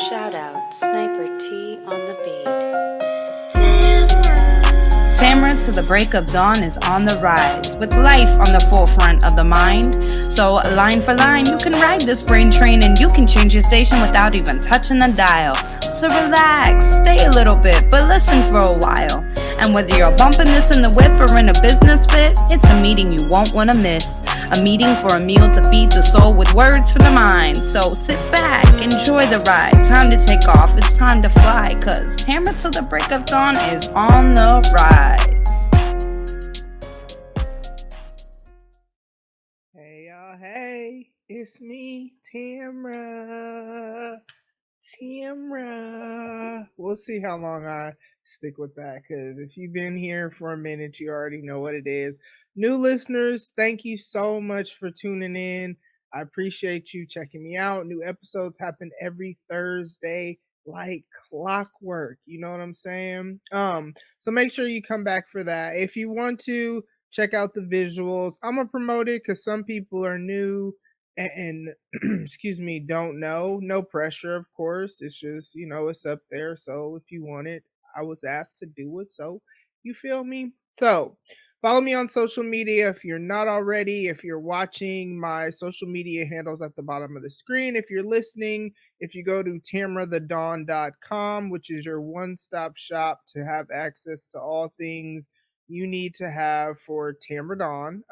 Shoutout, Sniper T on the beat. Tamara to the break of dawn is on the rise, with life on the forefront of the mind. So line for line, you can ride this brain train and you can change your station without even touching the dial. So relax, stay a little bit, but listen for a while. And whether you're bumping this in the whip or in a business fit, it's a meeting you won't want to miss. A meeting for a meal to feed the soul with words for the mind. So sit back, enjoy the ride. Time to take off, it's time to fly. Cause Tamara till the break of dawn is on the rise. Hey y'all, hey, it's me, Tamara. We'll see how long I stick with that, because if you've been here for a minute, you already know what it is. New listeners, thank you so much for tuning in. I appreciate you checking me out. New episodes happen every Thursday like clockwork. You know what I'm saying? So make sure you come back for that. If you want to check out the visuals, I'm gonna promote it because some people are new and excuse me, don't know. No pressure, of course. It's just, it's up there. So if you want it, I was asked to do it. So you feel me? So follow me on social media if you're not already. If you're watching, my social media handles at the bottom of the screen. If you're listening, if you go to tamarathedawn.com, which is your one-stop shop to have access to all things you need to have for Tamara Dawn.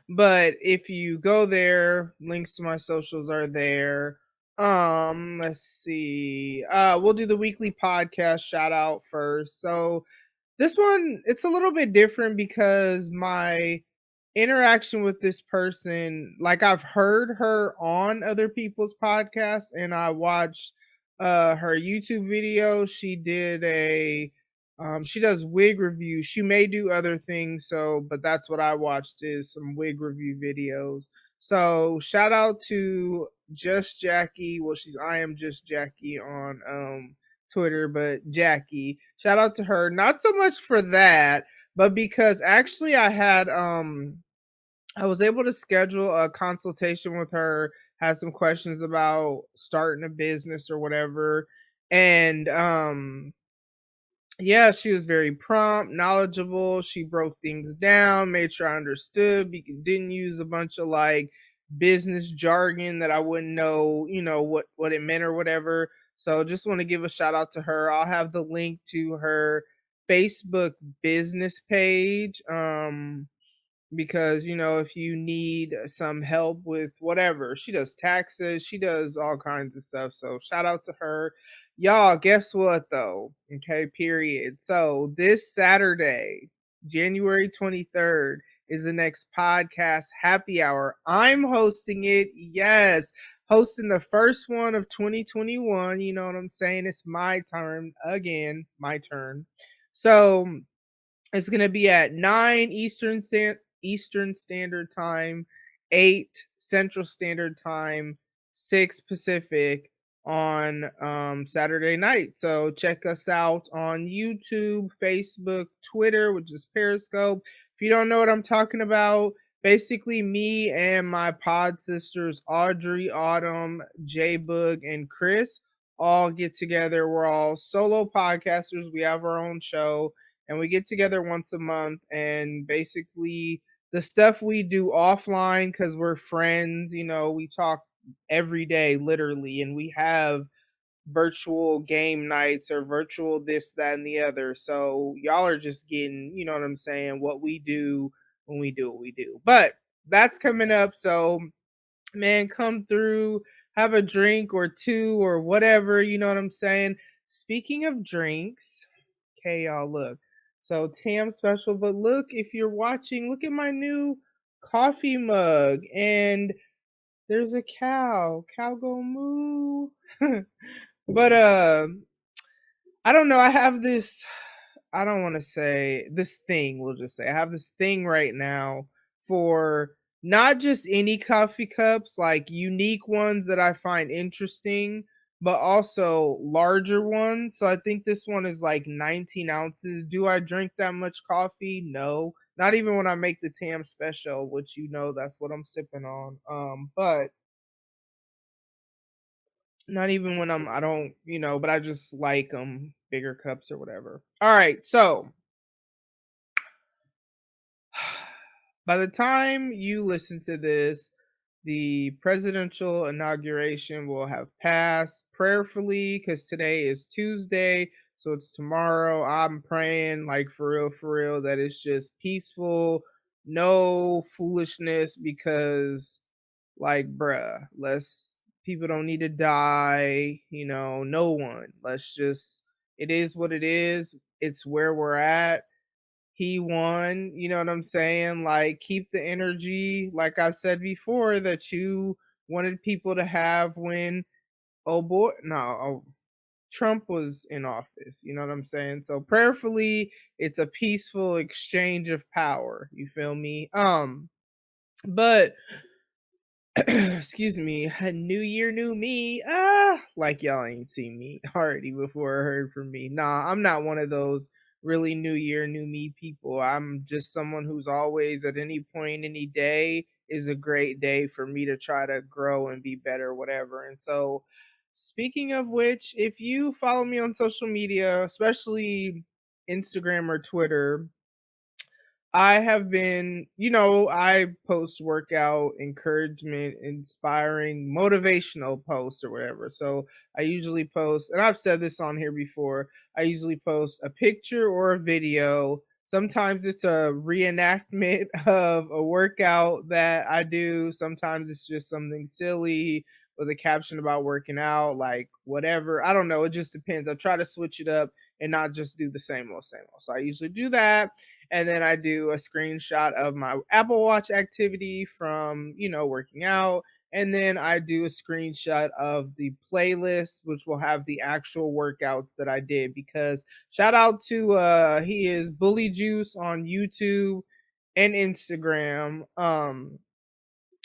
But if you go there, links to my socials are there. Let's see. We'll do the weekly podcast shout out first. So this one, it's a little bit different because my interaction with this person, like I've heard her on other people's podcasts and I watched her YouTube video. She did she does wig reviews. She may do other things, but that's what I watched is some wig review videos. So shout out to Just Jackie. Well, I am Just Jackie on Twitter, but Jackie. Shout out to her. Not so much for that, but because actually I was able to schedule a consultation with her, had some questions about starting a business or whatever. And yeah, she was very prompt, knowledgeable. She broke things down, made sure I understood, didn't use a bunch of like business jargon that I wouldn't know, what it meant or whatever. So just want to give a shout out to her. I'll have the link to her Facebook business page. Because if you need some help with whatever, she does taxes, she does all kinds of stuff. So shout out to her. Y'all, guess what though? Okay, period. So this Saturday, January 23rd, is the next podcast happy hour. I'm hosting it. Yes, hosting the first one of 2021. You know what I'm saying? It's my turn again, my turn. So it's going to be at 9 Eastern Standard Time, 8 Central Standard Time, 6 Pacific on Saturday night. So check us out on YouTube, Facebook, Twitter, which is Periscope. If you don't know what I'm talking about, basically me and my pod sisters Audrey, Autumn, J Boog, and Chris all get together. We're all solo podcasters. We have our own show and we get together once a month, and basically the stuff we do offline, because we're friends, we talk every day literally, and we have virtual game nights or virtual this, that, and the other. So y'all are just getting, you know what I'm saying, what we do when we do what we do. But that's coming up. So man, come through, have a drink or two or whatever, you know what I'm saying. Speaking of drinks, okay, y'all, look. So Tam special, but look, if you're watching, look at my new coffee mug, and there's a cow. Cow go moo. But I don't know. I have this. I don't want to say this thing. We'll just say I have this thing right now for not just any coffee cups, like unique ones that I find interesting, but also larger ones. So I think this one is like 19 ounces. Do I drink that much coffee? No, not even when I make the Tam special, which that's what I'm sipping on. But Not even when I don't, but I just like them bigger cups or whatever. All right, so by the time you listen to this, the presidential inauguration will have passed prayerfully because today is Tuesday. So it's tomorrow. I'm praying, like, for real, that it's just peaceful, no foolishness, because, like, bruh, people don't need to die, no one. It is what it is. It's where we're at. He won, you know what I'm saying? Like, keep the energy, like I've said before, that you wanted people to have when, oh boy, no, Trump was in office. You know what I'm saying? So prayerfully, it's a peaceful exchange of power. You feel me? But excuse me, a new year, new me. Like y'all ain't seen me already before or heard from me. Nah, I'm not one of those really new year, new me people. I'm just someone who's always, at any point, any day is a great day for me to try to grow and be better, whatever. And so, speaking of which, if you follow me on social media, especially Instagram or Twitter, I have been, I post workout, encouragement, inspiring, motivational posts or whatever. So I usually post, and I've said this on here before, I usually post a picture or a video. Sometimes it's a reenactment of a workout that I do. Sometimes it's just something silly with a caption about working out, like whatever. I don't know. It just depends. I try to switch it up and not just do the same old, same old. So I usually do that, and then I do a screenshot of my Apple Watch activity from, working out. And then I do a screenshot of the playlist, which will have the actual workouts that I did. Because shout out to he is Bully Juice on YouTube and Instagram.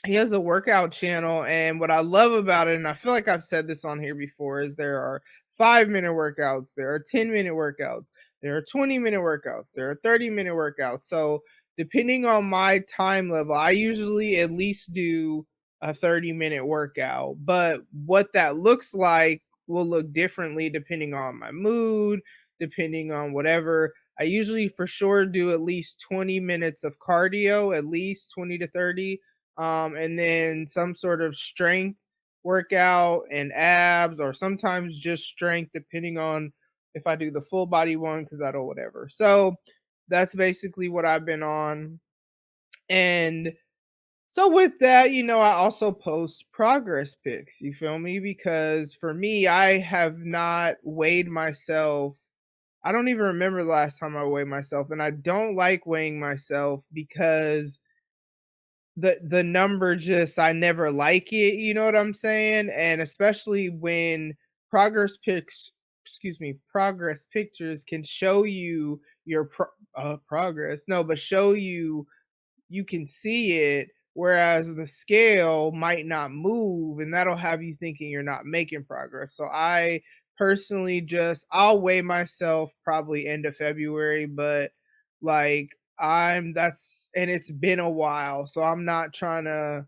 He has a workout channel, and what I love about it, and I feel like I've said this on here before, is there are 5-minute workouts, there are 10-minute workouts, there are 20-minute workouts, there are 30-minute workouts. So depending on my time level, I usually at least do a 30-minute workout, but what that looks like will look differently depending on my mood, depending on whatever. I usually for sure do at least 20 minutes of cardio, at least 20 to 30, and then some sort of strength workout and abs, or sometimes just strength, depending on if I do the full body one, because I don't, whatever. So that's basically what I've been on. And so with that, I also post progress pics. You feel me? Because for me, I have not weighed myself. I don't even remember the last time I weighed myself, and I don't like weighing myself because the number, just, I never like it, you know what I'm saying? And especially when progress pics progress pictures can show you your progress. No, but show you can see it, whereas the scale might not move, and that'll have you thinking you're not making progress. So I personally, I'll weigh myself probably end of February, but, like, and it's been a while, so I'm not trying to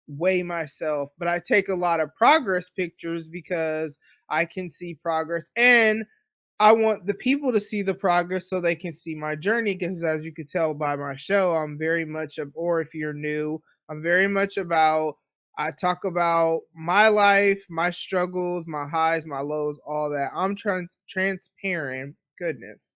weigh myself, but I take a lot of progress pictures because I can see progress, and I want the people to see the progress so they can see my journey. Because as you could tell by my show, I'm very much, or if you're new, I'm very much about, I talk about my life, my struggles, my highs, my lows, all that. I'm transparent. Goodness.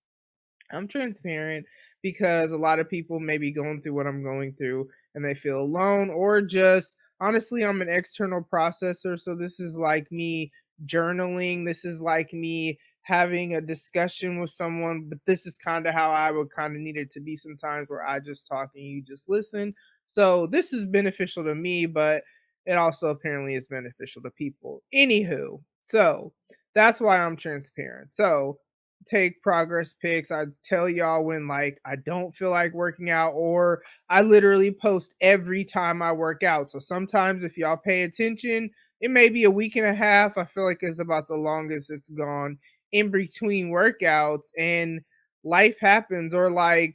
I'm transparent because a lot of people may be going through what I'm going through and they feel alone, or just, honestly, I'm an external processor. So this is like me journaling. This is like me having a discussion with someone, but this is kind of how I would kind of need it to be sometimes, where I just talk and you just listen. So this is beneficial to me, but it also apparently is beneficial to people. Anywho, so that's why I'm transparent. So take progress pics. I tell y'all when, like, I don't feel like working out, or I literally post every time I work out. So sometimes, if y'all pay attention, it may be a week and a half. I feel like it's about the longest it's gone in between workouts, and life happens, or, like,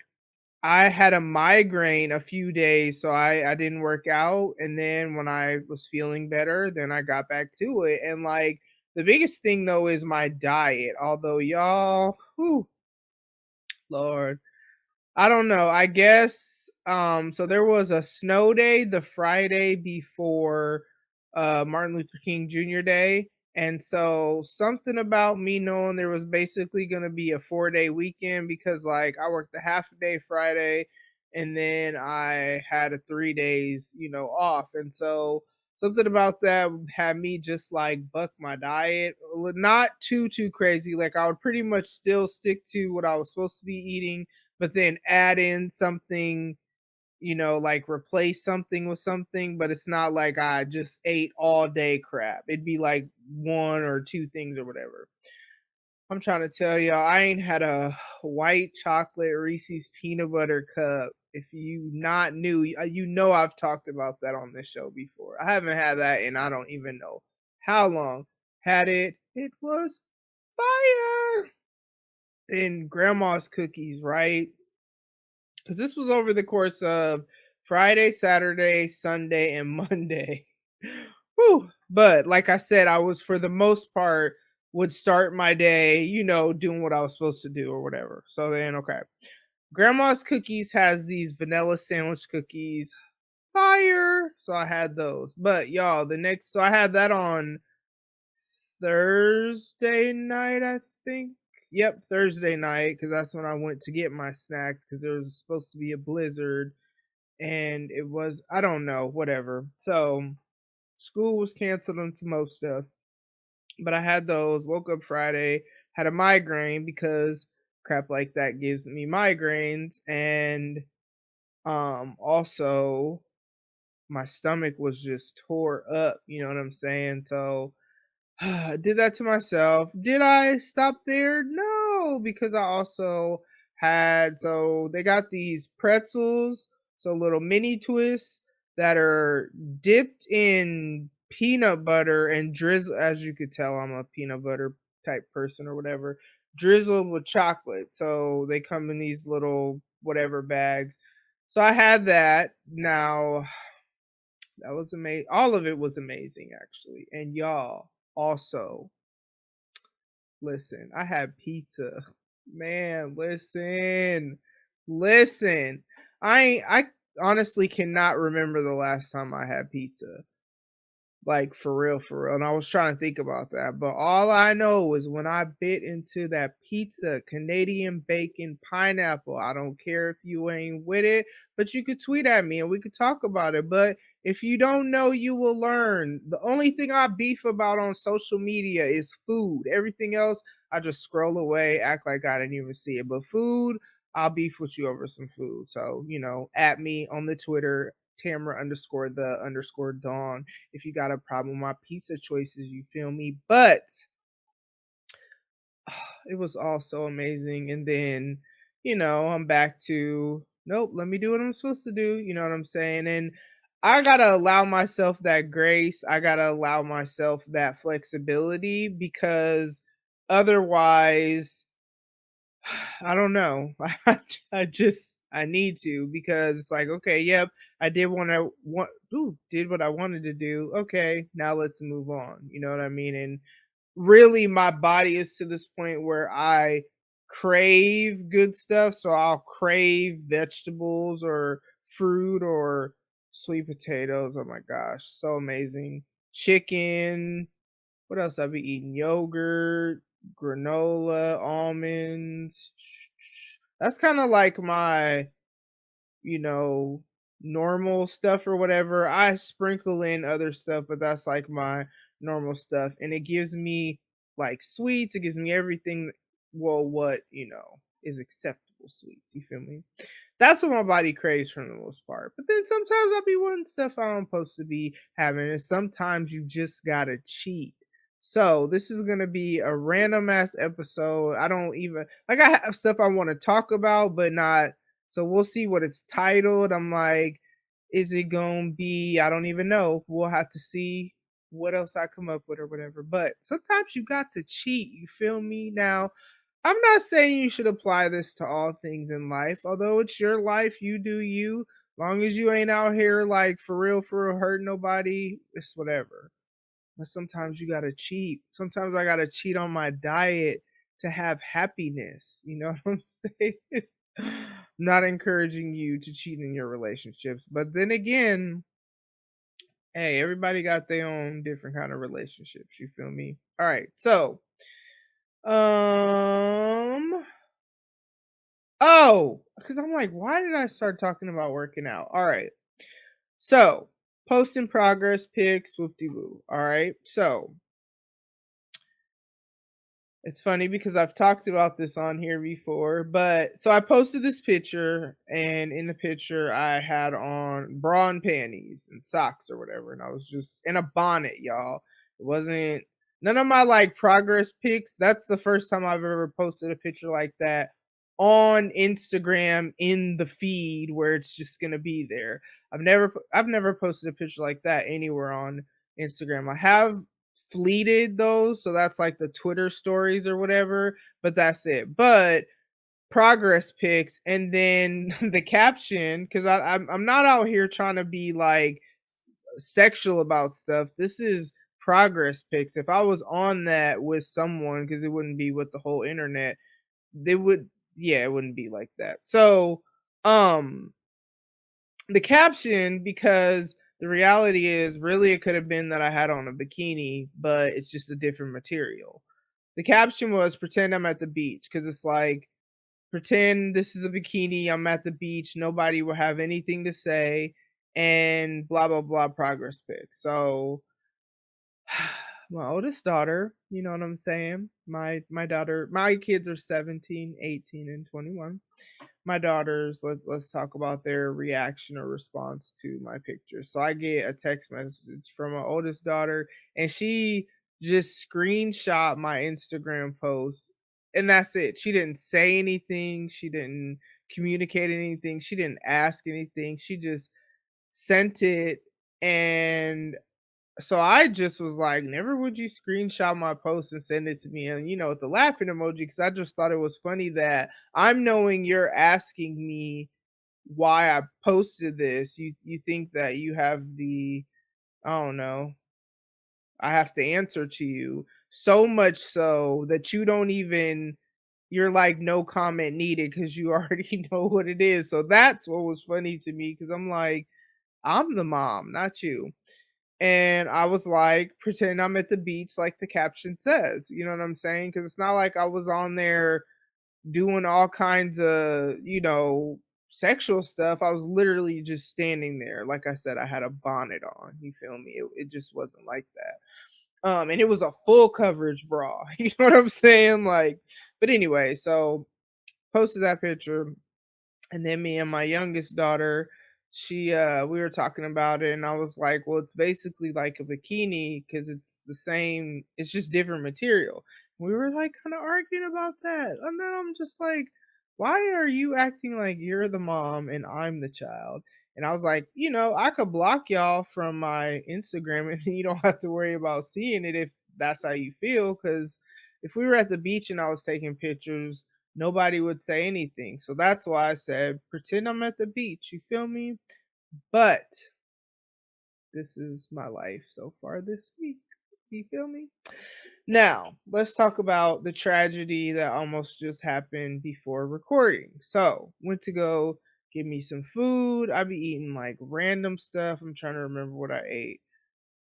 I had a migraine a few days, so I didn't work out, and then when I was feeling better, then I got back to it, and, like, the biggest thing, though, is my diet, although y'all, whew, Lord. I don't know. I guess so there was a snow day the Friday before Martin Luther King Jr. Day. And so something about me knowing there was basically going to be a 4-day weekend because like I worked a half a day Friday and then I had a 3 days, off. And so something about that had me just like buck my diet. Not too crazy. Like I would pretty much still stick to what I was supposed to be eating but then add in something, like replace something with something, but it's not like I just ate all day crap. It'd be like one or two things or whatever. I'm trying to tell y'all, I ain't had a white chocolate Reese's peanut butter cup. If you not knew, I've talked about that on this show before. I haven't had that and I don't even know how long. Had it, it was fire. And grandma's cookies, right? Because this was over the course of Friday, Saturday, Sunday, and Monday. Whew. But like I said, I was for the most part would start my day, doing what I was supposed to do or whatever. So then, okay. Grandma's Cookies has these vanilla sandwich cookies. Fire. So I had those. But y'all, so I had that on Thursday night, I think. Yep, Thursday night, because that's when I went to get my snacks because there was supposed to be a blizzard and it was, I don't know, whatever. So school was canceled and some most stuff. But I had those, woke up Friday, had a migraine because crap like that gives me migraines. And also my stomach was just tore up, you know what I'm saying? So did that to myself. Did I stop there? No, because I also so they got these pretzels, so little mini twists that are dipped in peanut butter and drizzle. As you could tell, I'm a peanut butter type person or whatever, drizzled with chocolate. So they come in these little whatever bags. So I had that. Now that was amazing. All of it was amazing, actually. And y'all, also, listen, I had pizza. Man, listen. I honestly cannot remember the last time I had pizza. Like for real, for real. And I was trying to think about that. But all I know is when I bit into that pizza, Canadian bacon pineapple. I don't care if you ain't with it, but you could tweet at me and we could talk about it. But if you don't know, you will learn. The only thing I beef about on social media is food. Everything else, I just scroll away, act like I didn't even see it. But food, I'll beef with you over some food. So, at me on the Twitter, Tamara underscore the underscore Dawn if you got a problem with my pizza choices, you feel me? But it was all so amazing. And then, I'm back to nope, let me do what I'm supposed to do. You know what I'm saying? And I gotta allow myself that grace. I gotta allow myself that flexibility because otherwise I don't know. I need to because it's like, okay, yep, I did did what I wanted to do. Okay, now let's move on. You know what I mean? And really my body is to this point where I crave good stuff. So I'll crave vegetables or fruit or sweet potatoes. Oh my gosh, so amazing. Chicken, what else I be eating? Yogurt, granola, almonds. That's kind of like my, you know, normal stuff or whatever. I sprinkle in other stuff, but that's like my normal stuff. And it gives me like sweets, it gives me everything. Well, what, is acceptable sweets. You feel me? That's what my body craves for the most part. But then sometimes I'll be wanting stuff I'm supposed to be having, and sometimes you just gotta cheat. So this is gonna be a random ass episode. I don't even like I have stuff I want to talk about, but not. So we'll see what it's titled. I'm like, is it gonna be? I don't even know. We'll have to see what else I come up with or whatever. But sometimes you got to cheat. You feel me? Now I'm not saying you should apply this to all things in life, although it's your life, you do you. Long as you ain't out here like for real, hurting nobody, it's whatever. But sometimes you gotta cheat. Sometimes I gotta cheat on my diet to have happiness. You know what I'm saying? I'm not encouraging you to cheat in your relationships. But then again, hey, everybody got their own different kind of relationships. You feel me? All right. So, um, oh, because I'm like, why did I start talking about working out? All right. So, post in progress pics, whoop de woo. All right. So, it's funny because I've talked about this on here before, but so I posted this picture, and in the picture I had on bra and panties and socks or whatever, and I was just in a bonnet, y'all. It wasn't none of my like progress pics. That's the first time I've ever posted a picture like that on Instagram in the feed where it's just gonna be there. I've never posted a picture like that anywhere on Instagram. I have fleeted those, so that's like the Twitter stories or whatever, but that's it. But progress pics, and then the caption, because I'm not out here trying to be like sexual about stuff. This is progress pics. If I was on that with someone, because it wouldn't be with the whole internet, they would, yeah, it wouldn't be like that. So, um, the caption, because the reality is really it could have been that I had on a bikini, but it's just a different material. The caption was pretend I'm at the beach, because it's like pretend this is a bikini, I'm at the beach, nobody will have anything to say, and blah blah blah progress pic. So my oldest daughter, you know what I'm saying? My daughter, my kids are 17, 18, and 21. My daughters, let's talk about their reaction or response to my picture. So I get a text message from my oldest daughter, and she just screenshot my Instagram post, and that's it. She didn't say anything, she didn't communicate anything, she didn't ask anything. She just sent it, and so I just was like, never would you screenshot my post and send it to me, and with the laughing emoji, because I just thought it was funny that I'm knowing you're asking me why I posted this. You think that you have the, I don't know, I have to answer to you, so much so that you don't even, you're like no comment needed because you already know what it is. So that's what was funny to me, because I'm like, I'm the mom, not you. And I was like, pretend I'm at the beach like the caption says. You know what I'm saying? Because it's not like I was on there doing all kinds of, sexual stuff. I was literally just standing there. Like I said, I had a bonnet on. You feel me? It just wasn't like that. And it was a full coverage bra. You know what I'm saying? Like, but anyway, so posted that picture, and then me and my youngest daughter, she we were talking about it, and I was like, well, it's basically like a bikini because it's the same, it's just different material. We were like kind of arguing about that, and then I'm just like, why are you acting like you're the mom and I'm the child? And I was like, I could block y'all from my Instagram, and you don't have to worry about seeing it if that's how you feel. Because if we were at the beach and I was taking pictures, nobody would say anything. So that's why I said, pretend I'm at the beach. You feel me? But this is my life so far this week. You feel me? Now, let's talk about the tragedy that almost just happened before recording. So, went to go get me some food. I be eating like random stuff. I'm trying to remember what I ate.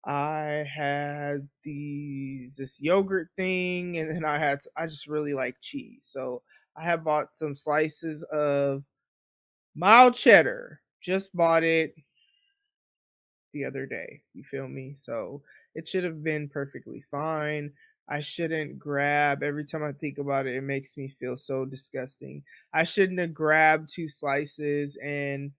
I had this yogurt thing, and then I just really like cheese. So I had bought some slices of mild cheddar. Just bought it the other day. You feel me? So it should have been perfectly fine. I shouldn't grab, every time I think about it, it makes me feel so disgusting. I shouldn't have grabbed two slices and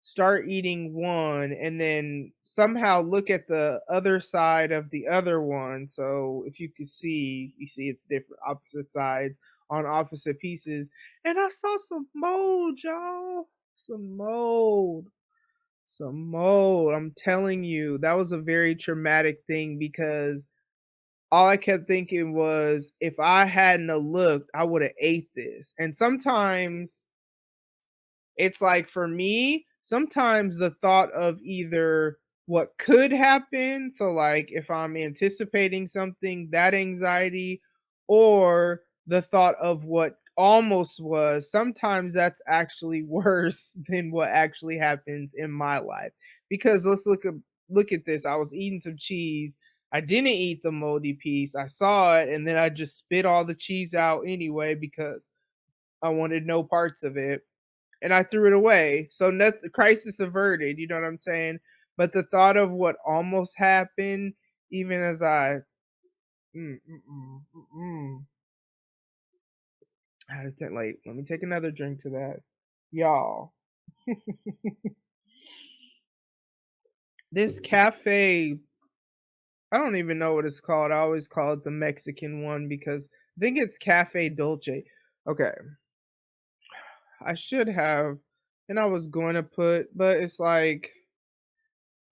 start eating one and then somehow look at the other side of the other one. So if you could see, you see it's different, opposite sides on opposite pieces. And I saw some mold, y'all. Some mold. Some mold. I'm telling you, that was a very traumatic thing because all I kept thinking was, if I hadn't have looked, I would have ate this. And sometimes it's like, for me, sometimes the thought of either what could happen, so like if I'm anticipating something, that anxiety, or the thought of what almost was, sometimes that's actually worse than what actually happens in my life. Because look at this. I was eating some cheese. I didn't eat the moldy piece. I saw it and then I just spit all the cheese out anyway because I wanted no parts of it and I threw it away. So the crisis averted, you know what I'm saying? But the thought of what almost happened, even as mm, mm, mm, mm, I had to like, let me take another drink to that, y'all. This cafe, I don't even know what it's called. I always call it the Mexican one because I think it's Cafe Dolce. Okay, I should have, and I was going to put, but it's like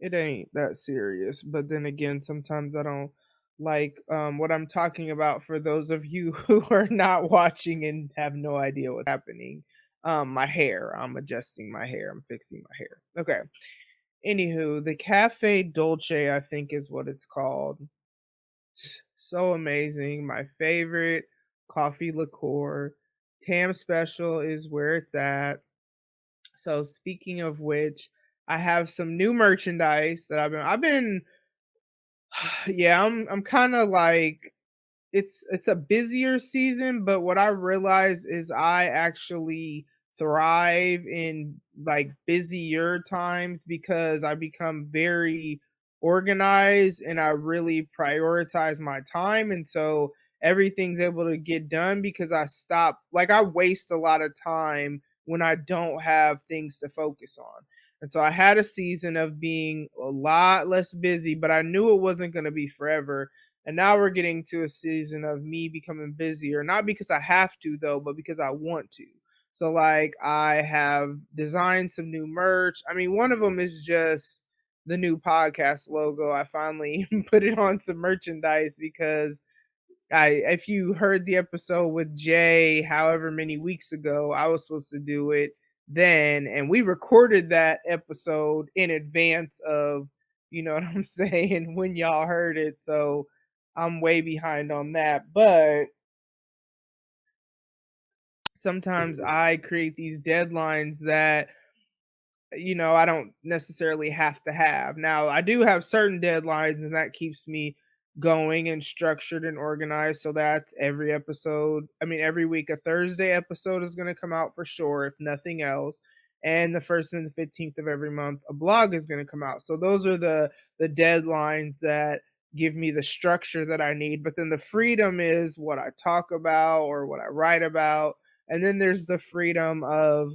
it ain't that serious. But then again, sometimes I don't like what I'm talking about for those of you who are not watching and have no idea what's happening. My hair. I'm adjusting my hair. I'm fixing my hair. Okay. Anywho, the Cafe Dolce, I think is what it's called. So amazing. My favorite coffee liqueur. Tam Special is where it's at. So speaking of which, I have some new merchandise that I've been yeah, I'm kind of like it's a busier season, but what I realized is I actually thrive in like busier times because I become very organized and I really prioritize my time. And so everything's able to get done because I waste a lot of time when I don't have things to focus on. And so I had a season of being a lot less busy, but I knew it wasn't going to be forever, and now we're getting to a season of me becoming busier, not because I have to though, but because I want to. So like I have designed some new merch. I mean, one of them is just the new podcast logo. I finally put it on some merchandise because if you heard the episode with Jay however many weeks ago, I was supposed to do it then, and we recorded that episode in advance of, you know what I'm saying, when y'all heard it. So I'm way behind on that. But sometimes I create these deadlines that, I don't necessarily have to have. Now, I do have certain deadlines, and that keeps me going and structured and organized. So that's every week, a Thursday episode is going to come out for sure, if nothing else. And the first and the 15th of every month, a blog is going to come out. So those are the deadlines that give me the structure that I need. But then the freedom is what I talk about or what I write about. And then there's the freedom of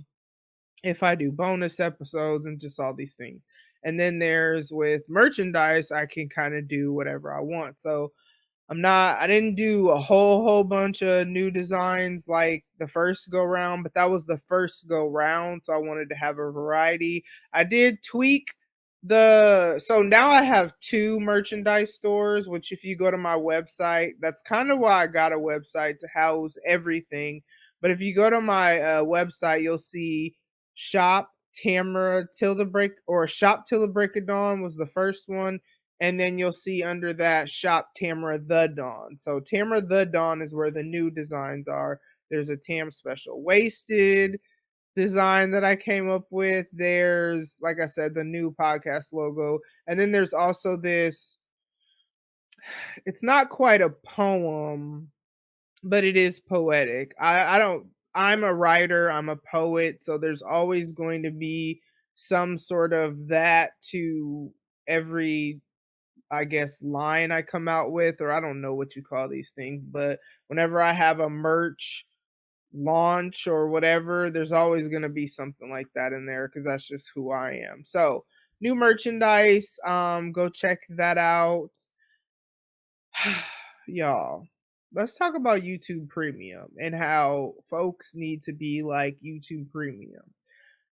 if I do bonus episodes and just all these things. And then there's with merchandise, I can kind of do whatever I want. So I didn't do a whole bunch of new designs like the first go round, but that was the first go round. So I wanted to have a variety. I did tweak so now I have two merchandise stores, which if you go to my website, that's kind of why I got a website to house everything. But if you go to my website, you'll see shop Tamara till the break or shop till the break of dawn was the first one, and then you'll see under that shop Tamara the Dawn. So Tamara the Dawn is where the new designs are. There's a Tam Special Wasted design that I came up with. There's, like I said, the new podcast logo. And then there's also this, it's not quite a poem, but it is poetic. I'm a writer, I'm a poet, so there's always going to be some sort of that to every, I guess, line I come out with, or I don't know what you call these things, but whenever I have a merch launch or whatever, there's always going to be something like that in there because that's just who I am. So, new merchandise, go check that out. Y'all, let's talk about YouTube Premium and how folks need to be like YouTube Premium.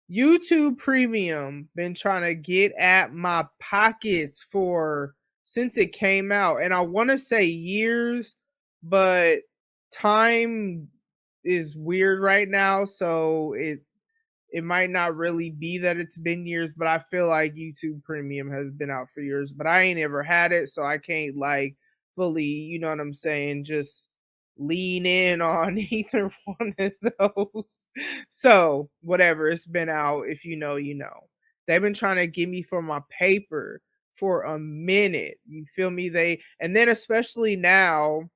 YouTube Premium been trying to get at my pockets for since it came out, and I want to say years, but time is weird right now, so it might not really be that it's been years, but I feel like YouTube Premium has been out for years, but I ain't ever had it, so I can't like fully, you know what I'm saying, just lean in on either one of those. So, whatever, it's been out. If you know, you know. They've been trying to get me for my paper for a minute. You feel me? And then especially now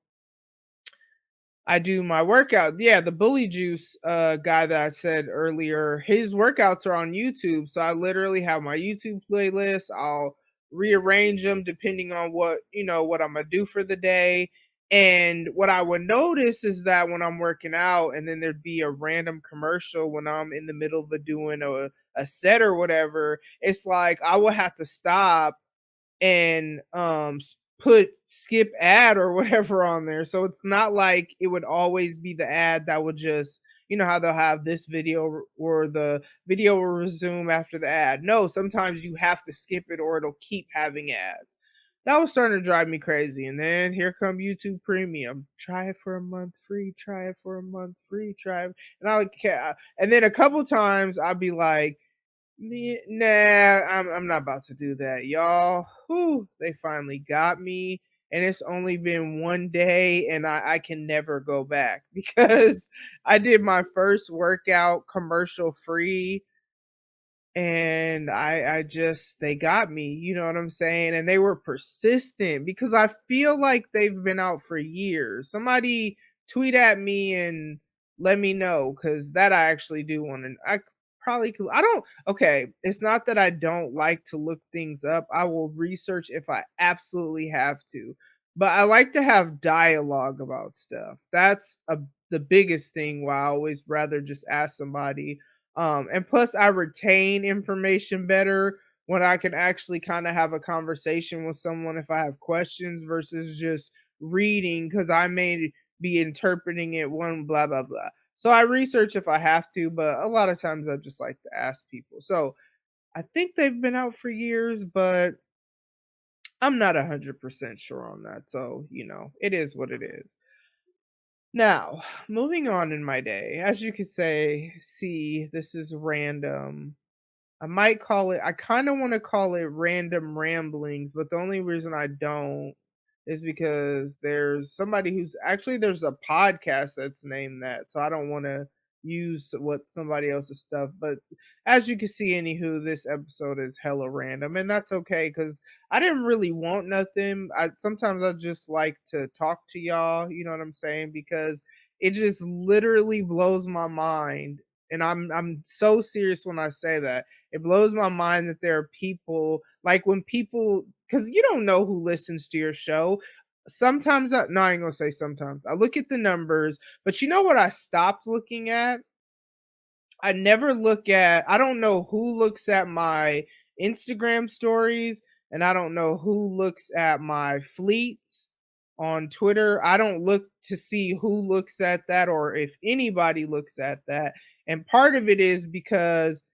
I do my workout. Yeah, the Bully Juice guy that I said earlier, his workouts are on YouTube. So I literally have my YouTube playlist. I'll rearrange them depending on what, what I'm gonna do for the day. And what I would notice is that when I'm working out and then there'd be a random commercial when I'm in the middle of doing a set or whatever, it's like I will have to stop and put skip ad or whatever on there. So it's not like it would always be the ad that would just, how they'll have this video or the video will resume after the ad. No, sometimes you have to skip it or it'll keep having ads. That was starting to drive me crazy. And then here come YouTube Premium. Try it for a month free. Try it for a month free. Try it. And then a couple times I'd be like, nah, I'm not about to do that, y'all. Whew, they finally got me, and it's only been one day, and I can never go back because I did my first workout commercial free, and I just they got me, you know what I'm saying? And they were persistent because I feel like they've been out for years. Somebody tweet at me and let me know because that I actually do want to. I probably could. I don't. Okay, it's not that I don't like to look things up. I will research if I absolutely have to, but I like to have dialogue about stuff. The biggest thing. Why I always rather just ask somebody, and plus, I retain information better when I can actually kind of have a conversation with someone if I have questions versus just reading because I may be interpreting it one blah blah blah. So I research if I have to, but a lot of times I just like to ask people. So I think they've been out for years, but I'm not 100% sure on that. So, it is what it is. Now, moving on in my day, as you could see, this is random. I might call it I kinda wanna call it random ramblings, but the only reason I don't is because there's a podcast that's named that, so I don't wanna use what somebody else's stuff, but as you can see, anywho, this episode is hella random, and that's okay because I didn't really want nothing. Sometimes I just like to talk to y'all, you know what I'm saying? Because it just literally blows my mind, and I'm so serious when I say that it blows my mind that there are people like when people because you don't know who listens to your show. Sometimes no, I ain't gonna say sometimes. I look at the numbers, but you know what I stopped looking at? I don't know who looks at my Instagram stories and I don't know who looks at my fleets on Twitter. I don't look to see who looks at that or if anybody looks at that. And part of it is because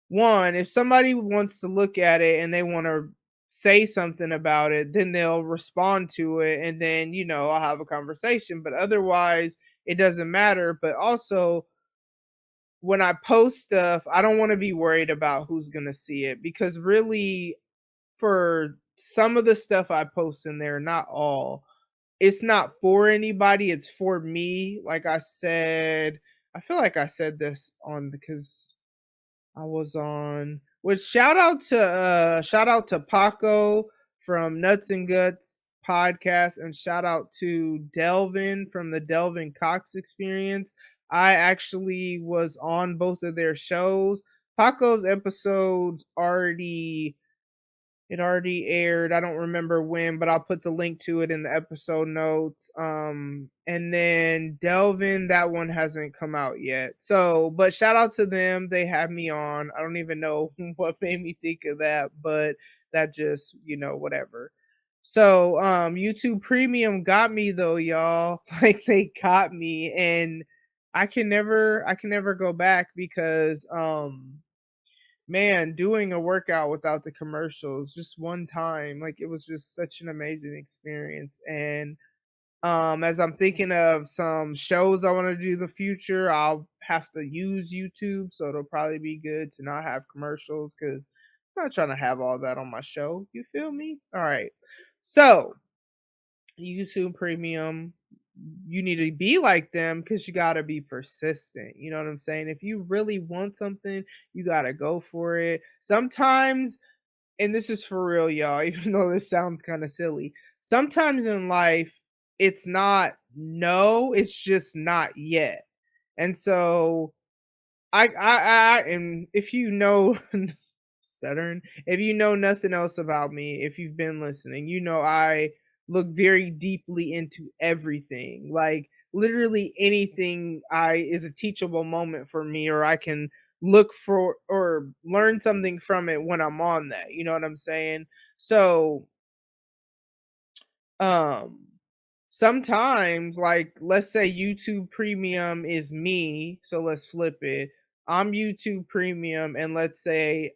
one, if somebody wants to look at it and they want to say something about it, then they'll respond to it and then, I'll have a conversation. But otherwise, it doesn't matter. But also, when I post stuff, I don't want to be worried about who's going to see it because really, for some of the stuff I post in there, not all, it's not for anybody, it's for me. Like I said, I feel like I said this on because I was on which shout out to Paco from Nuts and Guts podcast and shout out to Delvin from the Delvin Cox Experience. I actually was on both of their shows. Paco's episodes already aired. I don't remember when, but I'll put the link to it in the episode notes. And then Delvin, that one hasn't come out yet. So, but shout out to them. They had me on. I don't even know what made me think of that, but that just, whatever. So, YouTube Premium got me though, y'all. Like they got me and I can never go back because man, doing a workout without the commercials just one time, like it was just such an amazing experience. And as I'm thinking of some shows I want to do in the future, I'll have to use YouTube, so it'll probably be good to not have commercials because I'm not trying to have all that on my show. You feel me? All right. So YouTube Premium, you need to be like them because you got to be persistent. You know what I'm saying? If you really want something, you got to go for it. Sometimes, and this is for real, y'all, even though this sounds kind of silly, sometimes in life, it's not no, it's just not yet. And so and if you know stuttering, if you know nothing else about me, if you've been listening, you know I look very deeply into everything. Like literally anything I is a teachable moment for me, or I can look for or learn something from it when I'm on that. You know what I'm saying? So um sometimes, like, let's say YouTube Premium is me, so let's flip it. I'm YouTube Premium, and let's say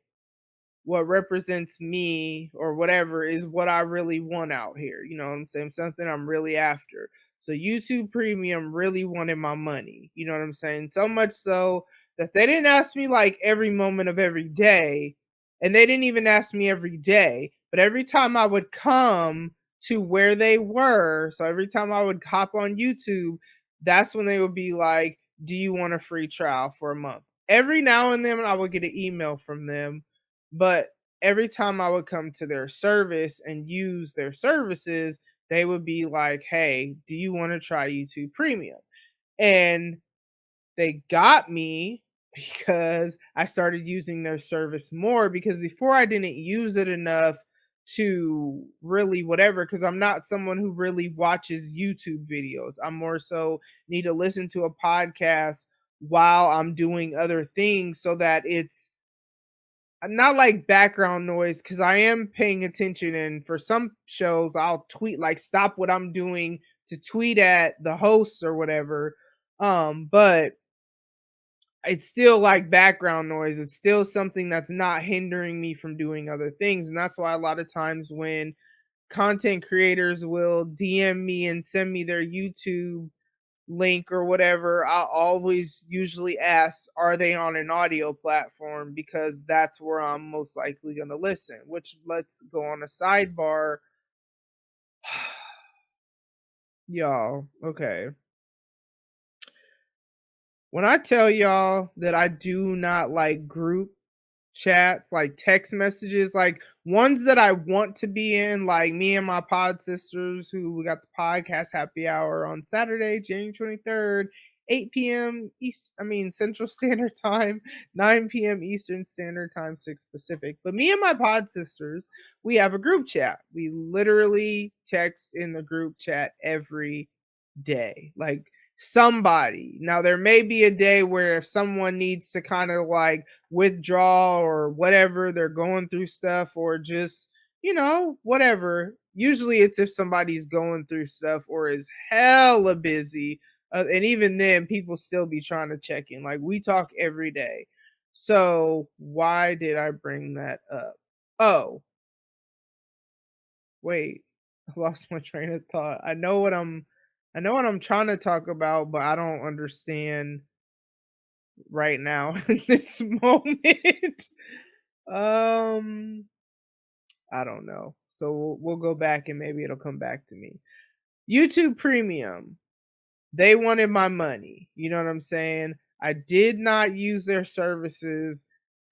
what represents me or whatever is what I really want out here. You know what I'm saying? Something I'm really after. So YouTube Premium really wanted my money. You know what I'm saying? So much so that they didn't ask me like every moment of every day. And they didn't even ask me every day. But every time I would come to where they were, so every time I would hop on YouTube, that's when they would be like, do you want a free trial for a month? Every now and then I would get an email from them, but every time I would come to their service and use their services, they would be like, "Hey, do you want to try YouTube Premium?" And they got me because I started using their service more, because before I didn't use it enough to really whatever, because I'm not someone who really watches YouTube videos. I'm more so need to listen to a podcast while I'm doing other things so that it's not like background noise, because I am paying attention, and for some shows I'll tweet, like stop what I'm doing to tweet at the hosts or whatever. But it's still like background noise. It's still something that's not hindering me from doing other things. And that's why a lot of times when content creators will DM me and send me their YouTube link or whatever, I'll always usually ask, are they on an audio platform? Because that's where I'm most likely going to listen. Which, let's go on a sidebar. Y'all, okay. When I tell y'all that I do not like group chats, like text messages, like ones that I want to be in, like me and my pod sisters, who we got the podcast happy hour on Saturday, January 23rd, 8 p.m. Central Standard Time, 9 p.m. Eastern Standard Time, 6 Pacific. But me and my pod sisters, we have a group chat. We literally text in the group chat every day. Like somebody. Now there may be a day where if someone needs to kind of like withdraw or whatever, they're going through stuff, or just, whatever. Usually it's if somebody's going through stuff or is hella busy. And even then, people still be trying to check in. Like we talk every day. So why did I bring that up? Oh, wait. I lost my train of thought. I know what I'm trying to talk about, but I don't understand right now in this moment. um I don't know. So we'll go back and maybe it'll come back to me. YouTube Premium, they wanted my money. You know what I'm saying? I did not use their services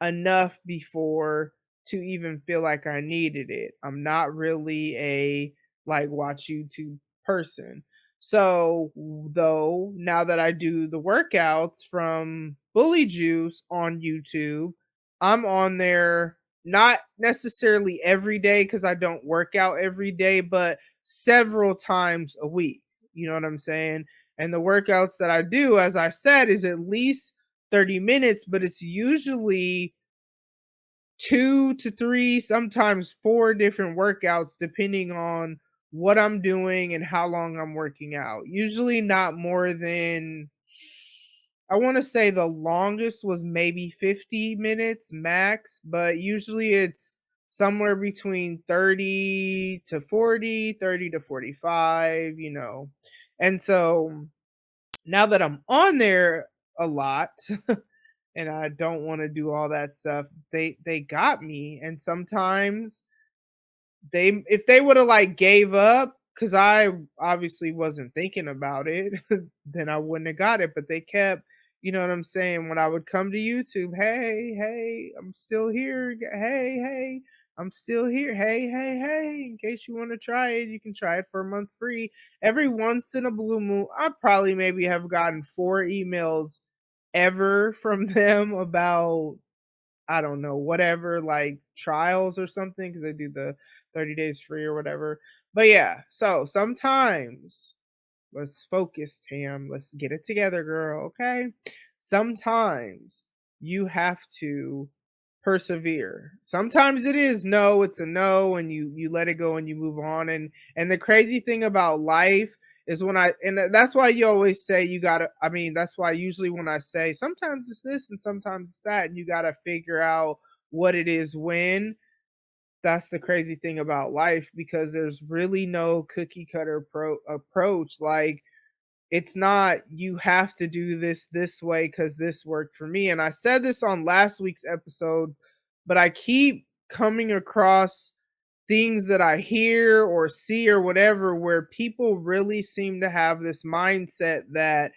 enough before to even feel like I needed it. I'm not really a like watch YouTube person. So, though, now that I do the workouts from Bully Juice on YouTube, I'm on there not necessarily every day because I don't work out every day, but several times a week. You know what I'm saying? And the workouts that I do, as I said, is at least 30 minutes, but it's usually 2 to 3, sometimes 4 different workouts, depending on what I'm doing and how long I'm working out. Usually not more than I want to say the longest was maybe 50 minutes max, but usually it's somewhere between 30 to 40, 30 to 45, you know. And so now that I'm on there a lot and I don't want to do all that stuff, they got me. And sometimes they, if they would have like gave up, because I obviously wasn't thinking about it, then I wouldn't have got it. But they kept, you know what I'm saying, when I would come to YouTube, hey, I'm still here. Hey, I'm still here. Hey, in case you want to try it, you can try it for a month free. Every once in a blue moon, I probably maybe have gotten 4 emails ever from them about, I don't know, whatever, like trials or something, because they do the 30 days free or whatever. But yeah, so sometimes, let's focus, Tam. Let's get it together, girl. Okay. Sometimes you have to persevere. Sometimes it is no, it's a no, and you let it go and you move on. And the crazy thing about life is when I, and that's why you always say you gotta, I mean, that's why usually when I say sometimes it's this and sometimes it's that, and you gotta figure out what it is when. That's the crazy thing about life, because there's really no cookie cutter approach. Like, it's not you have to do this way because this worked for me. And I said this on last week's episode, but I keep coming across things that I hear or see or whatever where people really seem to have this mindset that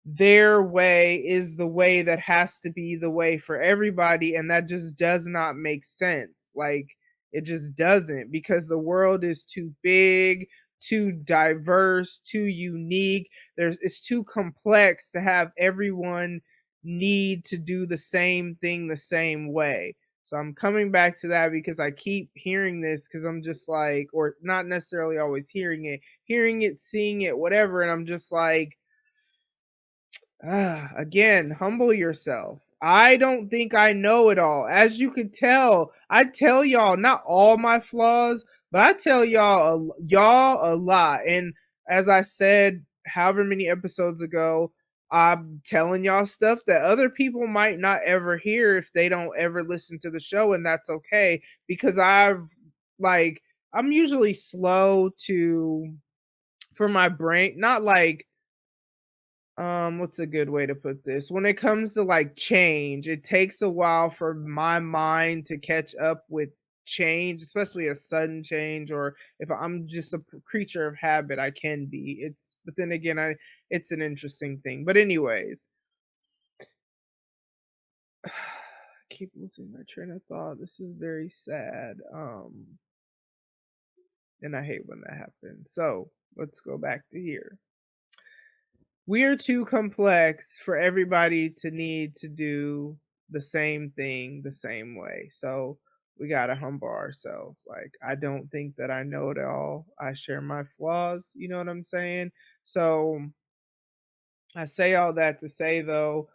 their way is the way that has to be the way for everybody, and that just does not make sense. Like, it just doesn't, because the world is too big, too diverse, too unique. There's, it's too complex to have everyone need to do the same thing the same way. So I'm coming back to that because I keep hearing this, because I'm just like, or not necessarily always hearing it, seeing it, whatever, and I'm just like, again, humble yourself. I don't think I know it all. As you could tell, I tell y'all not all my flaws, but I tell y'all a lot. And as I said, however many episodes ago, I'm telling y'all stuff that other people might not ever hear if they don't ever listen to the show, and that's okay, because like I'm usually slow to, for my brain, not like, what's a good way to put this? When it comes to like change, it takes a while for my mind to catch up with change, especially a sudden change, or if I'm just a creature of habit, I can be. It's, but then again, I, it's an interesting thing. But anyways, keep losing my train of thought. This is very sad. And I hate when that happens. So let's go back to here. We're too complex for everybody to need to do the same thing the same way. So we got to humble ourselves. Like, I don't think that I know it all. I share my flaws. You know what I'm saying? So I say all that to say, though,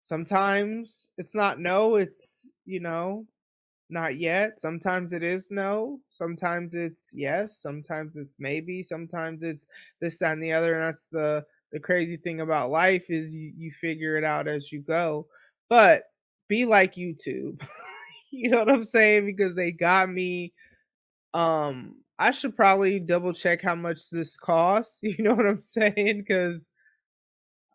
sometimes it's not no, it's, you know, not yet. Sometimes it is no. Sometimes it's yes. Sometimes it's maybe. Sometimes it's this, that, and the other. And that's the crazy thing about life, is you figure it out as you go. But be like YouTube. You know what I'm saying? Because they got me. I should probably double check how much this costs. You know what I'm saying? Because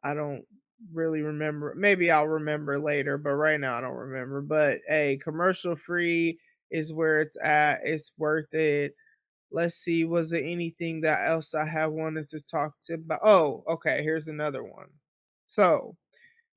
I don't really remember. Maybe I'll remember later, but right now I don't remember. But hey, commercial free is where it's at. It's worth it. Let's see, was there anything that else I have wanted to talk to about? Oh, okay, here's another one. So,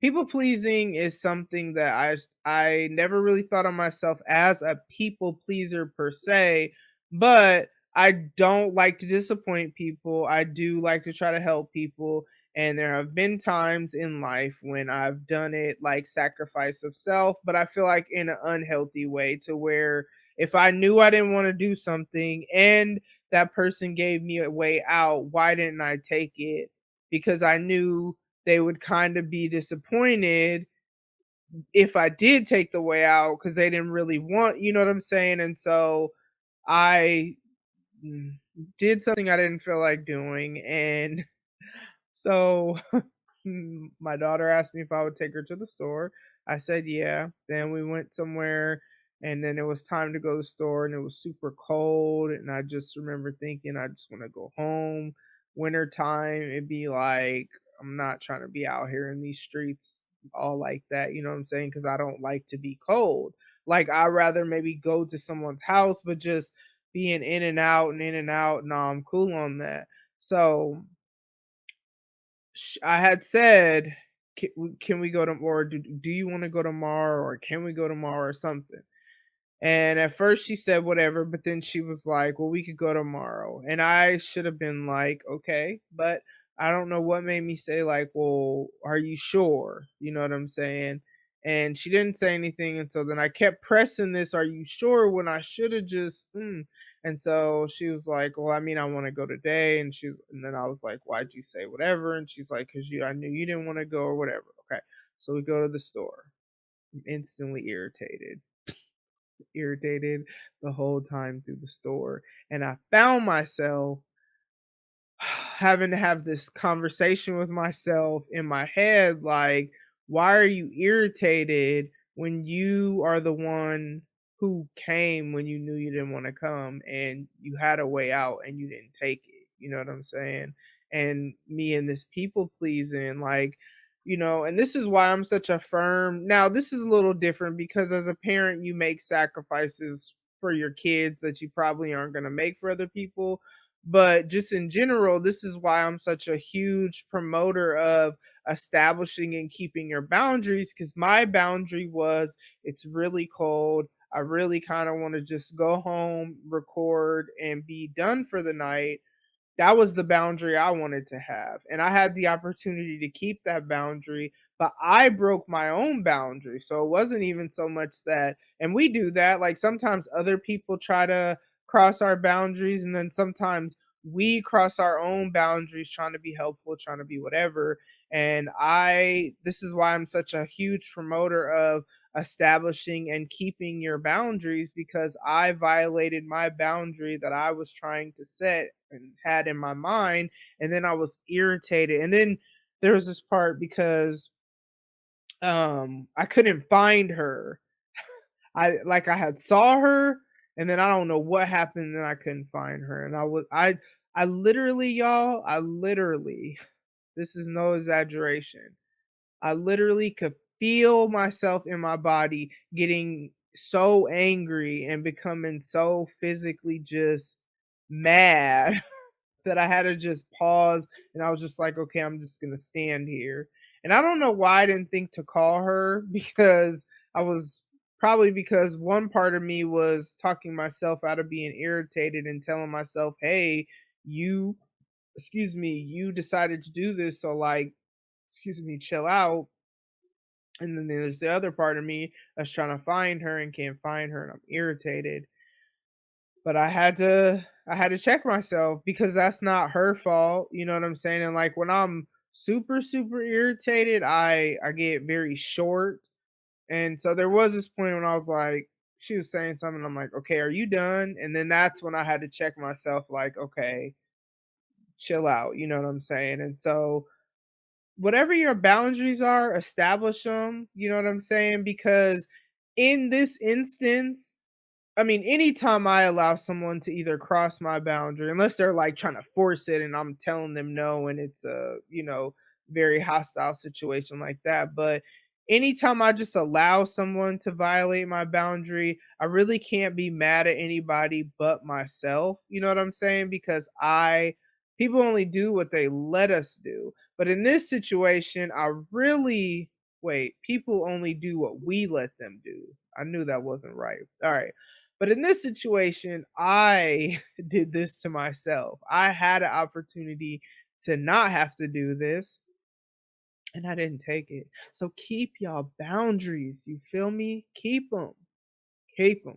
people pleasing is something that I never really thought of myself as a people pleaser per se, but I don't like to disappoint people. I do like to try to help people, and there have been times in life when I've done it like sacrifice of self, but I feel like in an unhealthy way, to where if I knew I didn't want to do something and that person gave me a way out, why didn't I take it? Because I knew they would kind of be disappointed if I did take the way out, because they didn't really want, you know what I'm saying? And so I did something I didn't feel like doing. And so My daughter asked me if I would take her to the store. I said yeah. Then we went somewhere, and then it was time to go to the store, and it was super cold. And I just remember thinking, I just want to go home. Winter time, it'd be like, I'm not trying to be out here in these streets all like that. You know what I'm saying? Because I don't like to be cold. Like, I'd rather maybe go to someone's house, but just being in and out and in and out. No, I'm cool on that. So I had said, can we go to, or do you want to go tomorrow, or can we go tomorrow, or something? And at first she said whatever, but then she was like, "Well, we could go tomorrow." And I should have been like, "Okay," but I don't know what made me say like, "Well, are you sure?" You know what I'm saying? And she didn't say anything, and so then I kept pressing this, "Are you sure?" when I should have just. And so she was like, "Well, I mean, I want to go today." And then I was like, "Why'd you say whatever?" And she's like, "Cause I knew you didn't want to go or whatever." Okay, so we go to the store. I'm instantly irritated the whole time through the store. And I found myself having to have this conversation with myself in my head like, why are you irritated when you are the one who came when you knew you didn't want to come, and you had a way out and you didn't take it? You know what I'm saying? And me and this people pleasing, like, and this is why I'm such a firm. Now, this is a little different because as a parent, you make sacrifices for your kids that you probably aren't going to make for other people. But just in general, this is why I'm such a huge promoter of establishing and keeping your boundaries, because my boundary was, it's really cold. I really kind of want to just go home, record, and be done for the night. That was the boundary I wanted to have. And I had the opportunity to keep that boundary, but I broke my own boundary. So it wasn't even so much that, and we do that. Like, sometimes other people try to cross our boundaries, and then sometimes we cross our own boundaries trying to be helpful, trying to be whatever. And this is why I'm such a huge promoter of establishing and keeping your boundaries, because I violated my boundary that I was trying to set and had in my mind, and then I was irritated. And then there was this part because I couldn't find her. I had saw her, and then I don't know what happened, and I couldn't find her. And I literally, y'all, I literally, this is no exaggeration. I literally could feel myself in my body getting so angry and becoming so physically just mad that I had to just pause, and I was just like, okay, I'm just gonna stand here. And I don't know why I didn't think to call her because I was probably because one part of me was talking myself out of being irritated and telling myself, hey, you, excuse me, you decided to do this, so like, excuse me, chill out. And then there's the other part of me that's trying to find her and can't find her, and I'm irritated. But I had to check myself because that's not her fault. You know what I'm saying? And like, when I'm super, super irritated, I get very short. And so there was this point when I was like, she was saying something, I'm like, okay, are you done? And then that's when I had to check myself, like, okay, chill out. You know what I'm saying? And so whatever your boundaries are, establish them. You know what I'm saying? Because in this instance, I mean, anytime I allow someone to either cross my boundary, unless they're like trying to force it and I'm telling them no, and it's a, very hostile situation like that. But anytime I just allow someone to violate my boundary, I really can't be mad at anybody but myself. You know what I'm saying? Because people only do what they let us do. But in this situation, people only do what we let them do. I knew that wasn't right. All right. But in this situation, I did this to myself. I had an opportunity to not have to do this, and I didn't take it. So keep y'all boundaries. You feel me? Keep them. Keep them.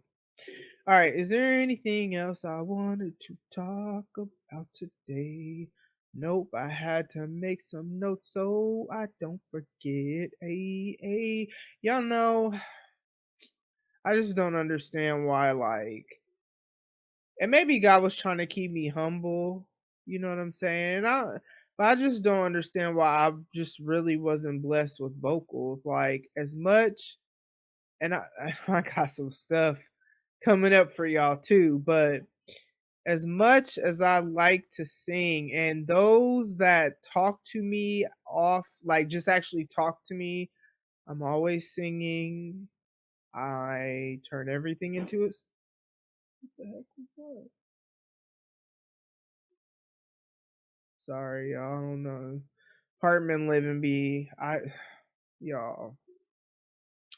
All right. Is there anything else I wanted to talk about today? Nope. I had to make some notes so I don't forget. Hey. Y'all know, I just don't understand why, like, and maybe God was trying to keep me humble, You know what I'm saying? But I just don't understand why I just really wasn't blessed with vocals. Like as much, and I got some stuff coming up for y'all too. But as much as I like to sing, and those that talk to me off, like just actually talk to me, I'm always singing. I turn everything into it. What the heck was that? Sorry, y'all. I don't know. Apartment living be y'all.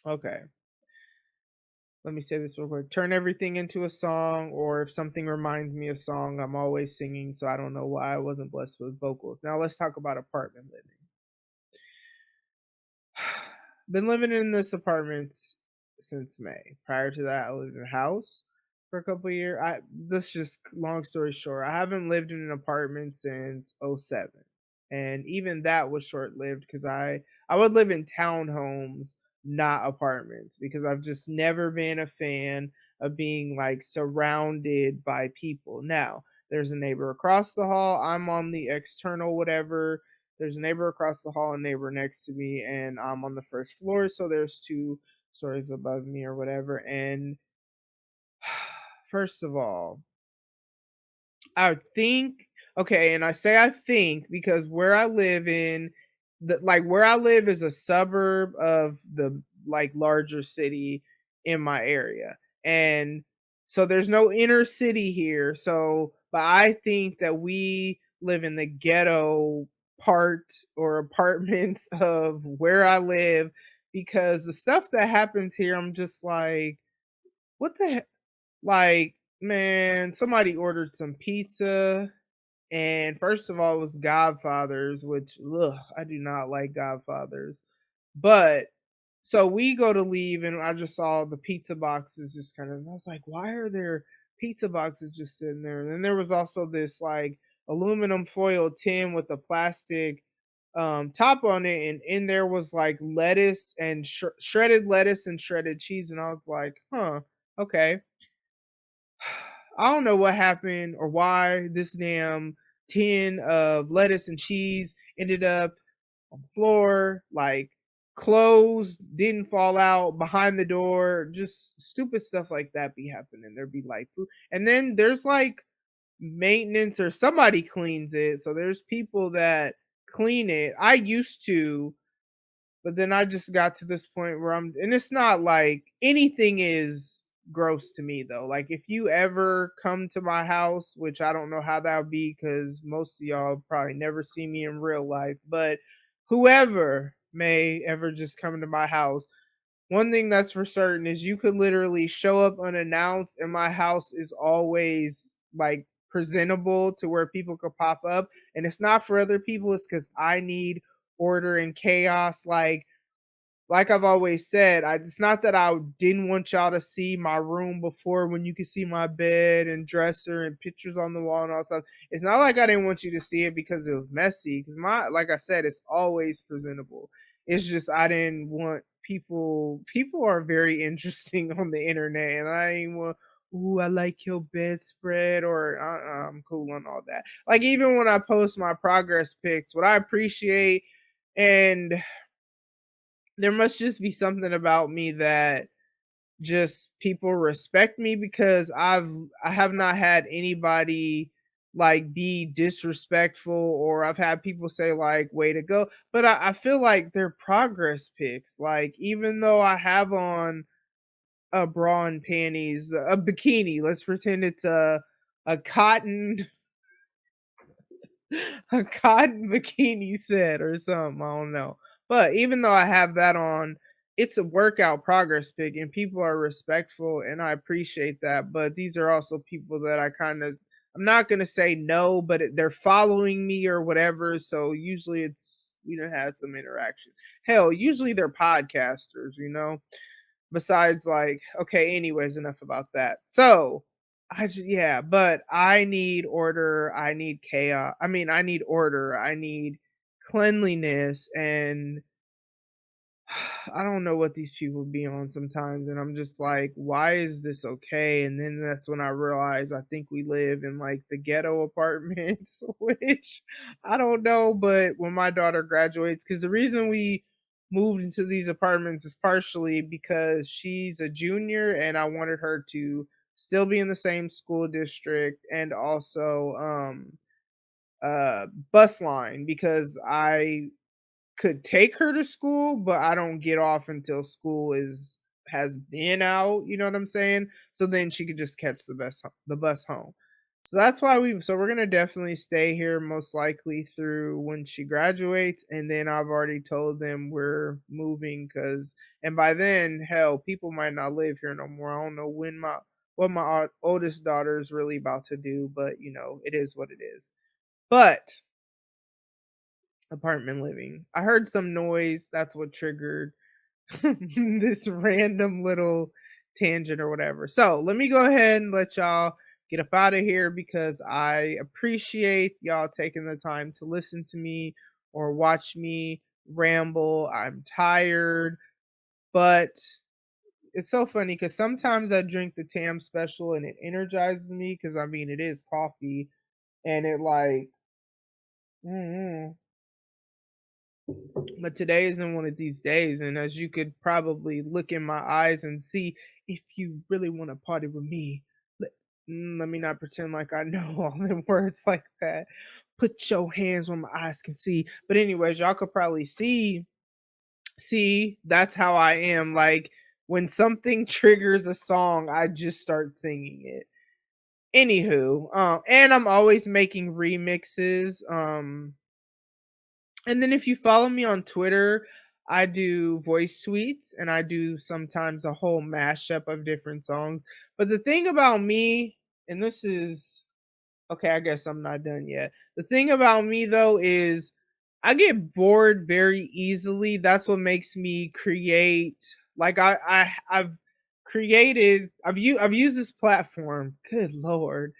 Okay. Let me say this real quick. Turn everything into a song, or if something reminds me of a song, I'm always singing, so I don't know why I wasn't blessed with vocals. Now let's talk about apartment living. Been living in this apartment since May. Prior to that, I lived in a house for a couple of years. This just long story short. I haven't lived in an apartment since '07, and even that was short lived because I would live in townhomes, not apartments, because I've just never been a fan of being like surrounded by people. Now there's a neighbor across the hall. I'm on the external whatever. There's a neighbor across the hall, a neighbor next to me, and I'm on the first floor. So there's two stories above me or whatever. And first of all, I think okay, and I say I think because where I live in where I live is a suburb of the like larger city in my area. And so there's no inner city here. So but I think that we live in the ghetto part or apartments of where I live because the stuff that happens here I'm just like what the heck? Like, man, somebody ordered some pizza, and first of all, it was Godfather's, which, ugh, I do not like Godfather's. But so we go to leave, and I just saw the pizza boxes just kind of, I was like, why are there pizza boxes just sitting there? And then there was also this like aluminum foil tin with a plastic top on it, and in there was like lettuce and shredded lettuce and shredded cheese. And I was like, huh, okay. I don't know what happened or why this damn tin of lettuce and cheese ended up on the floor, like clothes didn't fall out behind the door, just stupid stuff like that be happening. There'd be like food. And then there's like maintenance or somebody cleans it. So there's people that clean it. I used to, but then I just got to this point where and it's not like anything is gross to me though. Like if you ever come to my house, which I don't know how that would be because most of y'all probably never see me in real life, but whoever may ever just come to my house, one thing that's for certain is you could literally show up unannounced and my house is always like presentable to where people could pop up. And it's not for other people, it's because I need order and chaos. Like I've always said, it's not that I didn't want y'all to see my room before when you could see my bed and dresser and pictures on the wall and all that stuff. It's not like I didn't want you to see it because it was messy. Because like I said, it's always presentable. It's just I didn't want people are very interesting on the internet, and I ain't want. Ooh, I like your bedspread, or I'm cool on all that. Like even when I post my progress pics, what I appreciate, and there must just be something about me that just people respect me because I have not had anybody like be disrespectful, or I've had people say like way to go, but I feel like they're progress pics. Like even though I have on a bra and panties, a bikini, let's pretend it's a cotton a cotton bikini set or something. I don't know. But even though I have that on, it's a workout progress pic and people are respectful and I appreciate that. But these are also people that I'm not going to say no, but they're following me or whatever. So usually we don't have some interaction. Hell, usually they're podcasters, besides like okay, anyways, enough about that. So yeah, but I need order, I need chaos, I need order, I need cleanliness, and I don't know what these people be on sometimes, and I'm just like, why is this okay? And then that's when I realize I think we live in like the ghetto apartments, which I don't know. But when my daughter graduates, because the reason we moved into these apartments is partially because she's a junior, and I wanted her to still be in the same school district and also bus line because I could take her to school, but I don't get off until school is has been out, you know what I'm saying? So then she could just catch the bus home. So that's why we're gonna definitely stay here most likely through when she graduates, and then I've already told them we're moving because and by then, hell, people might not live here no more. I don't know what my oldest daughter is really about to do, but you know, it is what it is. But apartment living. I heard some noise. That's what triggered this random little tangent or whatever. So let me go ahead and let y'all get up out of here because I appreciate y'all taking the time to listen to me or watch me ramble. I'm tired, but it's so funny because sometimes I drink the Tam special and it energizes me because I mean, it is coffee and it like, mm, but today isn't one of these days, and as you could probably look in my eyes and see, if you really want to party with me, let, let me not pretend like I know all the words like that. Put your hands where my eyes can see. But anyways, y'all could probably see that's how I am. Like when something triggers a song, I just start singing it. Anywho, and I'm always making remixes. And then if you follow me on Twitter, I do voice tweets and I do sometimes a whole mashup of different songs. But the thing about me, and this is okay, I guess I'm not done yet. The thing about me though is I get bored very easily. That's what makes me create like I've used this platform. Good lord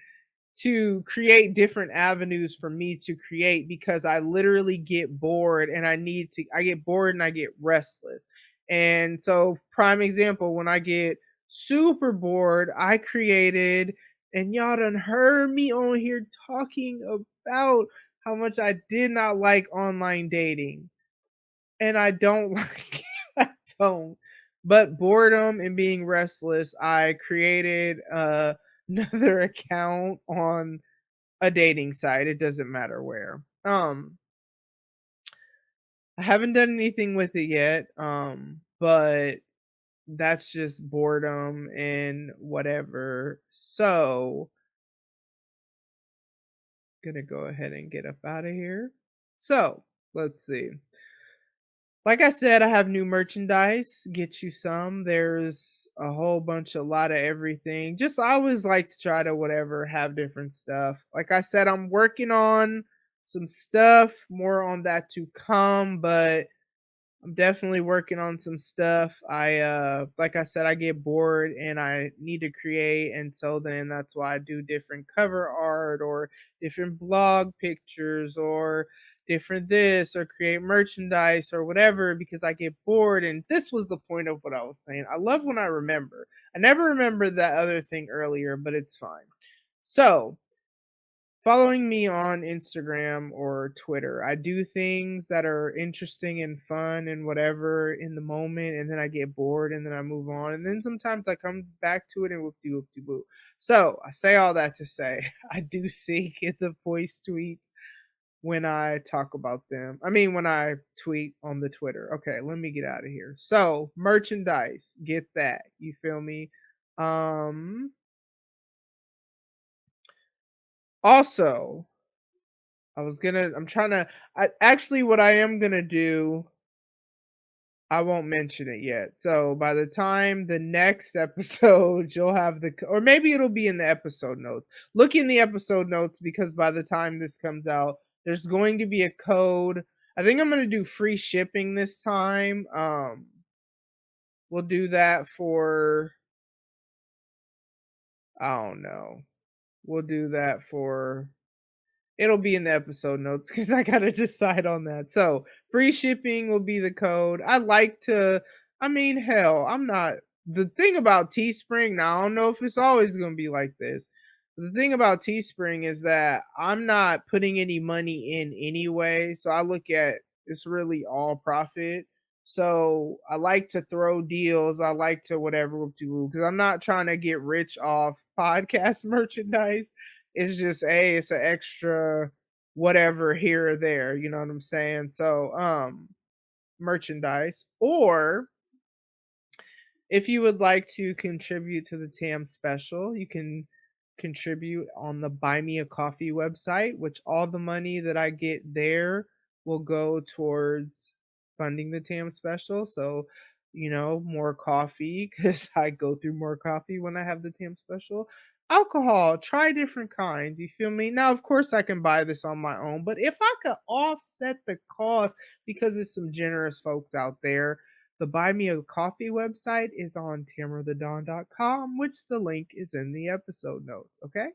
to create different avenues for me to create because I literally get bored and I get bored and I get restless. And so prime example, when I get super bored, I created and y'all done heard me on here talking about how much I did not like online dating. And I don't like it. I don't. But boredom and being restless, I created another account on a dating site, it doesn't matter where. I haven't done anything with it yet, but that's just boredom and whatever. So, gonna go ahead and get up out of here. So, let's see. Like I said, I have new merchandise. Get you some. There's a whole bunch, a lot of everything. Just I always like to try to whatever have different stuff. Like I said, I'm working on some stuff, more on that to come, but I'm definitely working on some stuff. Like I said, I get bored and I need to create, and so then that's why I do different cover art or different blog pictures or different this or create merchandise or whatever because I get bored. And this was the point of what I was saying. I love when I remember. I never remembered that other thing earlier, but it's fine. So following me on Instagram or Twitter. I do things that are interesting and fun and whatever in the moment, and then I get bored and then I move on. And then sometimes I come back to it and whoop de whoop de boo. So I say all that to say I do seek in the voice tweets when I talk about them. I mean when I tweet on the Twitter. Okay, let me get out of here. So merchandise, get that. You feel me? Um also I'm trying to, actually, what I am gonna do, I won't mention it yet. So by the time the next episode, you'll have or maybe it'll be in the episode notes. Look in the episode notes because by the time this comes out, there's going to be a code. I think I'm gonna do free shipping this time. We'll do that for, I don't know. We'll do that for It'll be in the episode notes because I gotta decide on that. So free shipping will be the code. I mean, hell, I'm not the thing about Teespring. Now I don't know if it's always gonna be like this. The thing about Teespring is that I'm not putting any money in anyway. So I look at it's really all profit. So I like to throw deals. I like to whatever do because I'm not trying to get rich off podcast merchandise. It's just it's an extra whatever here or there. You know what I'm saying? So merchandise. Or if you would like to contribute to the TAM special, you can contribute on the Buy Me a Coffee website, which all the money that I get there will go towards funding the TAM special. So, more coffee because I go through more coffee when I have the TAM special. Alcohol, try different kinds. You feel me? Now, of course, I can buy this on my own, but if I could offset the cost because there's some generous folks out there, the Buy Me a Coffee website is on TamaraTheDawn.com, which the link is in the episode notes, okay?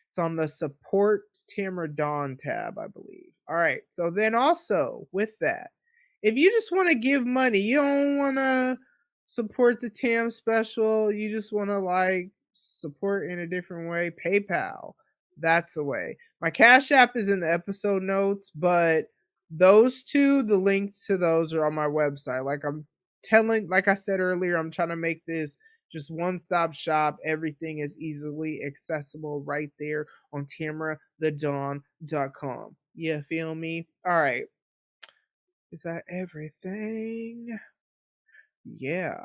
It's on the Support Tamara Dawn tab, I believe. All right, so then also with that, if you just want to give money, you don't want to support the TAM special, you just want to support in a different way, PayPal, that's a way. My Cash App is in the episode notes, but those two, the links to those are on my website. Like I said earlier, I'm trying to make this just one-stop shop. Everything is easily accessible right there on TamaraTheDawn.com. You feel me? All right. Is that everything? Yeah.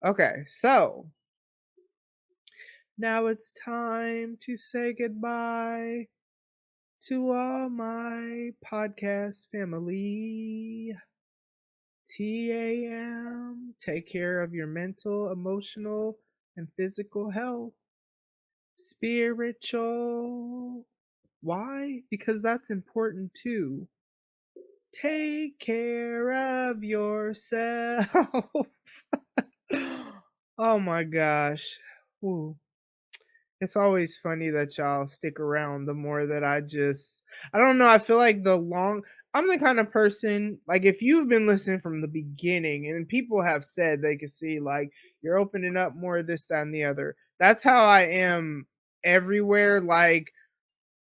Okay, so now it's time to say goodbye to all my podcast family. TAM, take care of your mental, emotional, and physical health. Spiritual. Why? Because that's important too. Take care of yourself. Oh my gosh. Ooh. It's always funny that y'all stick around the more that I don't know. I feel like I'm the kind of person, if you've been listening from the beginning and people have said they can see, you're opening up more of this, that, and the other. That's how I am everywhere.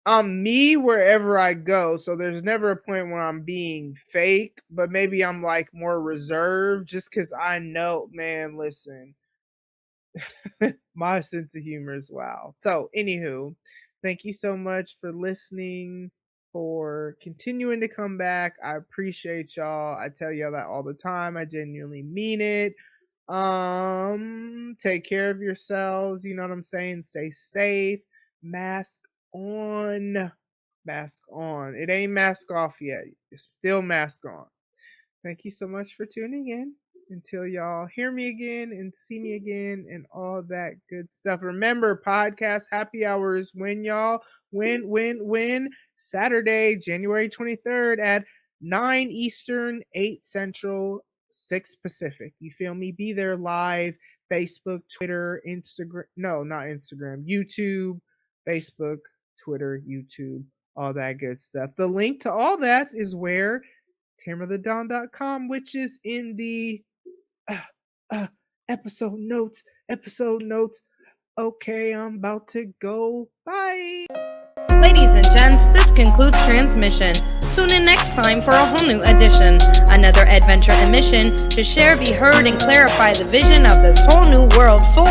I'm me wherever I go. So there's never a point where I'm being fake, but maybe I'm more reserved just because I know, man, listen. My sense of humor is wow. So, anywho, thank you so much for listening, for continuing to come back. I appreciate y'all. I tell y'all that all the time. I genuinely mean it. Take care of yourselves. You know what I'm saying? Stay safe. Mask on. Mask on. It ain't mask off yet. It's still mask on. Thank you so much for tuning in. Until y'all hear me again and see me again and all that good stuff. Remember, podcast happy hours when y'all when Saturday, January 23rd at 9 Eastern, 8 Central, 6 Pacific. You feel me? Be there live. Facebook, Twitter, Instagram. No, not Instagram. YouTube, Facebook, Twitter, YouTube, all that good stuff. The link to all that is where TamaraTheDawn.com, which is in the episode notes. Okay, I'm about to go. Bye. Ladies and gents, this concludes transmission. Tune in next time for a whole new edition. Another adventure and mission to share, be heard, and clarify the vision of this whole new world for